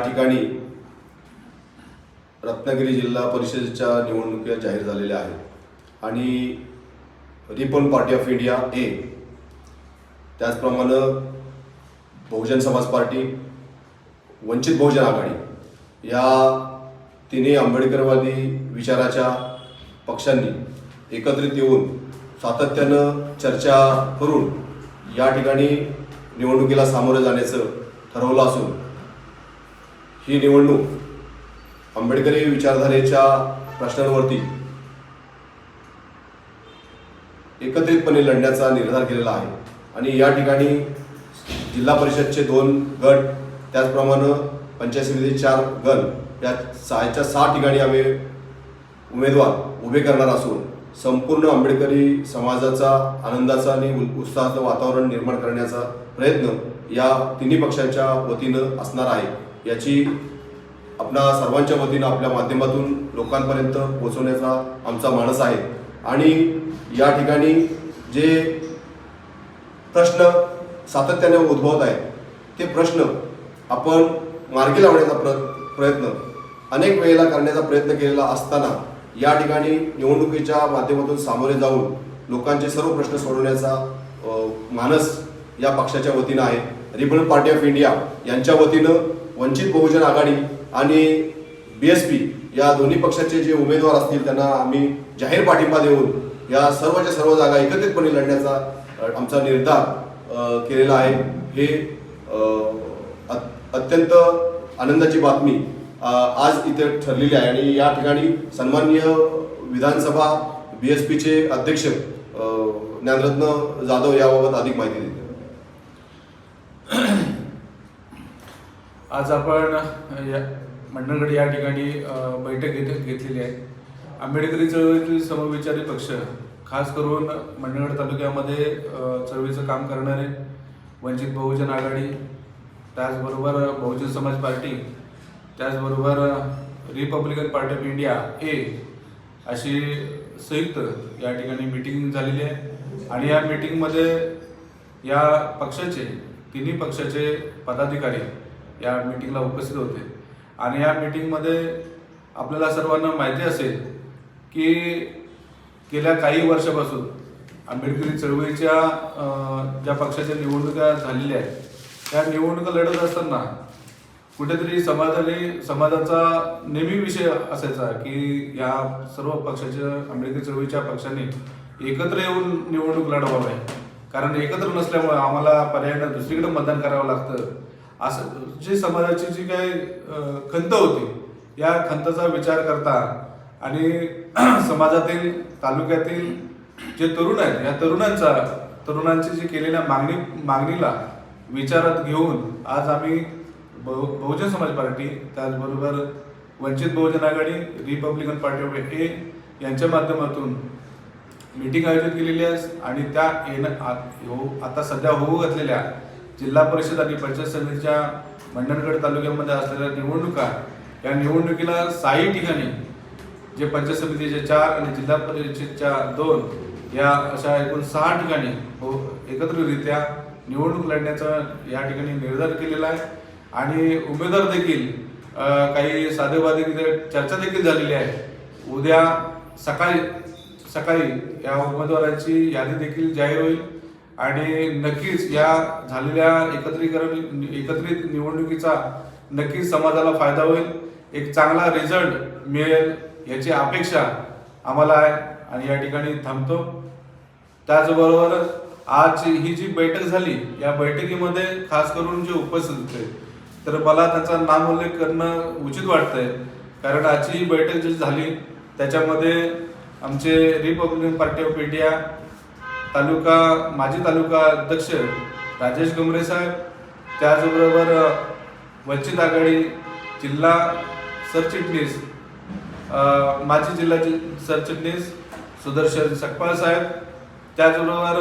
ठिकाणी रत्नागिरी जिल्हा परिषदेच्या निवडणुका जाहीर झालेल्या आहेत आणि रिपब्लिकन पार्टी ऑफ इंडिया ए, त्याचप्रमाणे बहुजन समाज पार्टी, वंचित बहुजन आघाडी या तिन्ही आंबेडकरवादी विचाराच्या पक्षांनी एकत्रित येऊन सातत्यानं चर्चा करून या ठिकाणी निवडणुकीला सामोरे जाण्याचं ठरवलं असून ही निवडणूक आंबेडकरी विचारधारेच्या प्रश्नांवरती एकत्रितपणे लढण्याचा निर्धार केलेला आहे आणि या ठिकाणी जिल्हा परिषदचे 2 गट, त्याचप्रमाणे पंचायत समितीचे 4 गण या 6 ठिकाणी आम्ही उमेदवार उभे करणार असून संपूर्ण आंबेडकरी समाजाचा आनंदाचा आणि उत्साहाचं वातावरण निर्माण करण्याचा प्रयत्न या तिन्ही पक्षांच्या वतीनं असणार आहे। याची आपणा सर्वांच्या वतीनं आपल्या माध्यमातून लोकांपर्यंत पोहोचवण्याचा आमचा मानस आहे आणि या ठिकाणी जे प्रश्न सातत्याने उद्भवत आहेत ते प्रश्न आपण मार्गी लावण्याचा प्रयत्न अनेक वेळेला करण्याचा प्रयत्न केलेला असताना या ठिकाणी निवडणुकीच्या माध्यमातून सामोरे जाऊन लोकांचे सर्व प्रश्न सोडवण्याचा मानस या पक्षाच्या वतीनं आहे। रिपब्लिकन पार्टी ऑफ इंडिया यांच्या वतीनं वंचित बहुजन आघाडी आणि BSP या दोन्ही पक्षाचे जे उमेदवार असतील त्यांना आम्ही जाहीर पाठिंबा देऊन या सर्वच्या सर्व जागा एकत्रितपणे लढण्याचा आमचा निर्धार केलेला आहे। हे अत्यंत आनंदाची बातमी आज इथे ठरलेली आहे आणि या ठिकाणी सन्माननीय विधानसभा BSPचे अध्यक्ष ज्ञानरत्न जाधव याबाबत अधिक माहिती देतील। आज आपण मंडणगड या ठिकाणी बैठक घेतलेली आहे। आंबेडकरी चळवळीतील समविचारी पक्ष, खास करून मंडणगड तालुक्यामध्ये चळवळीचं काम करणारे वंचित बहुजन आघाडी, त्याचबरोबर बहुजन समाज पार्टी, त्याचबरोबर रिपब्लिकन पार्टी ऑफ इंडिया ए अशी संयुक्त या ठिकाणी मीटिंग झालेली आहे आणि या मीटिंगमध्ये या पक्षाचे तिन्ही पक्षाचे पदाधिकारी या मीटिंगला उपस्थित होते आणि या मीटिंगमध्ये आपल्याला सर्वांना माहिती असेल की गेल्या काही वर्षापासून आंबेडकरी चळवळीच्या ज्या पक्षाच्या निवडणुका झालेल्या आहेत त्या निवडणुका लढत असताना कुठेतरी समाजाचा नेहमी विषय असायचा की या सर्व पक्षाच्या आंबेडकरी चळवळीच्या पक्षांनी एकत्र येऊन निवडणूक लढवावी, कारण एकत्र नसल्यामुळे आम्हाला पर्यायाने दुसरीकडे मतदान करावं लागतं, असं जी समाजाची जी काही खंत होती या खंताचा विचार करता आणि समाजातील तालुक्यातील जे तरुण आहेत या तरुणांची जी केलेल्या मागणीला विचारात घेऊन आज आम्ही बहुजन समाज पार्टी, त्याचबरोबर वंचित बहुजन आघाडी, रिपब्लिकन पार्टी ऑफ ए यांच्या माध्यमातून मीटिंग आयोजित केलेली आहे आणि त्या आता सध्या होऊ घातलेल्या जिल्हा परिषद आणि पंचायत समितीच्या मंडणगड तालुक्यामध्ये असलेल्या निवडणुका, या निवडणुकीला 6 ठिकाणी जे पंचायत समितीचे 4 आणि जिल्हा परिषदच्या 2 या अशा एकूण 6 ठिकाणी एकत्रितरित्या निवडणूक लढण्याचा या ठिकाणी निर्धार केलेला आहे आणि उमेदवार देखील काही साधेबाधे चर्चा देखील झालेली आहे। उद्या सकाळी या उमेदवारांची यादी देखील जाहीर होईल आणि नक्कीच या झालेल्या एकत्रित निवडणुकीचा नक्कीच समाजाला फायदा होईल, एक चांगला रिझल्ट मिळेल याची अपेक्षा आम्हाला आहे आणि या ठिकाणी थांबतो। त्याचबरोबर आज ही जी बैठक झाली या बैठकीमध्ये खास करून जे उपस्थित होते तर मला त्याचा नामोल्लेख करणं उचित वाटतंय, कारण आजची बैठक जी झाली त्याच्यामध्ये आमचे रिपब्लिकन पार्टी ऑफ इंडिया माजी तालुका अध्यक्ष राजेश गमरे साहेब, त्याचबरोबर वंचित आघाडी जिल्हा सरचिटणीस माजी जिल्हा सरचिटणीस सुदर्शन सकपाळ साहेब, त्याचबरोबर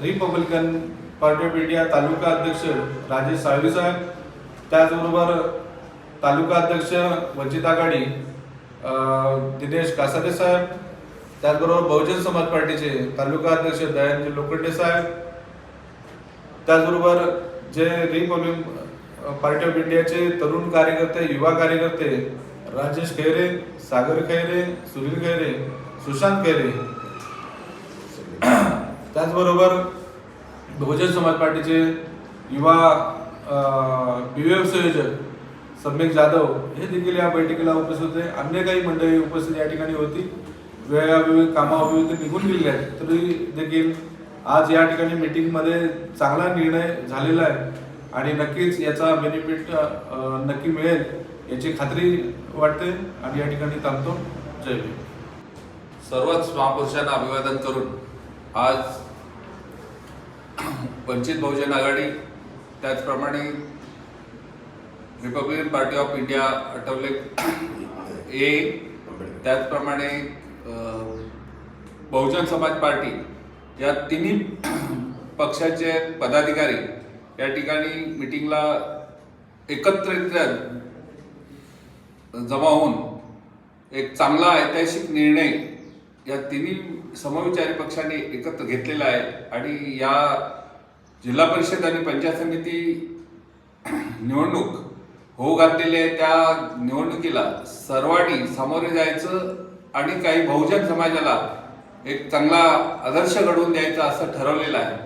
रिपब्लिकन पार्टी ऑफ इंडिया तालुका अध्यक्ष राजेश साळवी साहेब, त्याचबरोबर तालुका अध्यक्ष वंचित आघाडी दिनेश कासारे साहेब, त्याचबरोबर बहुजन समाज पार्टीचे तालुका अध्यक्ष दयानंद लोखंडे साहेब, त्याचबरोबर जे पार्टी ऑफ इंडियाचे तरुण कार्यकर्ते, युवा कार्यकर्ते राजेश खैरे, सागर खैरे, सुनील खैरे, सुशांत खैरे, त्याचबरोबर बहुजन समाज पार्टीचे युवा PVF संयोजक सम्यक जाधव हे देखील या बैठकीला उपस्थित होते. अन्य काही मंडळी उपस्थित या ठिकाणी होती. वेळोवेळी कामाअभावी निघून गेले आहेत, तरी देखील आज या ठिकाणी मीटिंगमध्ये चांगला निर्णय झालेला आहे आणि नक्कीच याचा बेनिफिट नक्की मिळेल याची खात्री वाटते. आणि या ठिकाणी थांबतो. जय भीम. सर्वच महापुरुषांना अभिवादन करून आज वंचित बहुजन आघाडी, त्याचप्रमाणे Republican Party of India Athawale ए, त्याचप्रमाणे बहुजन समाज पार्टी या तिन्ही पक्षाचे पदाधिकारी या ठिकाणी मीटिंगला एकत्रित जमा होऊन एक चांगला ऐतिहासिक निर्णय या तिन्ही समविचारी पक्षांनी एकत्र घेतलेला आहे. आणि या जिल्हा परिषद आणि पंचायत समिती निवडणूक होऊ घातलेली आहे, त्या निवडणुकीला सर्वांनी सामोरे जायचं आणि काही बहुजन समाजाला एक चांगला आदर्श घडवून द्यायचा असं ठरवलेलं आहे.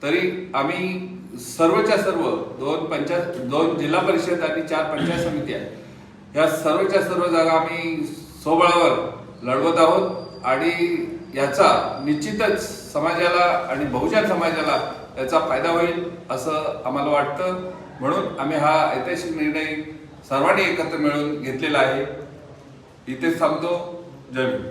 तरी आम्ही सर्वच्या सर्व दोन जिल्हा परिषद आणि 4 पंचायत समिती आहेत, या सर्वच्या सर्व जागा आम्ही स्वबळावर लढवत आहोत आणि याचा निश्चितच समाजाला आणि बहुजन समाजाला याचा फायदा होईल असं आम्हाला वाटतं. म्हणून आम्ही हा ऐतिहासिक निर्णय सर्वांनी एकत्र मिळून घेतलेला आहे. इथेच थांबतो. जय भीम.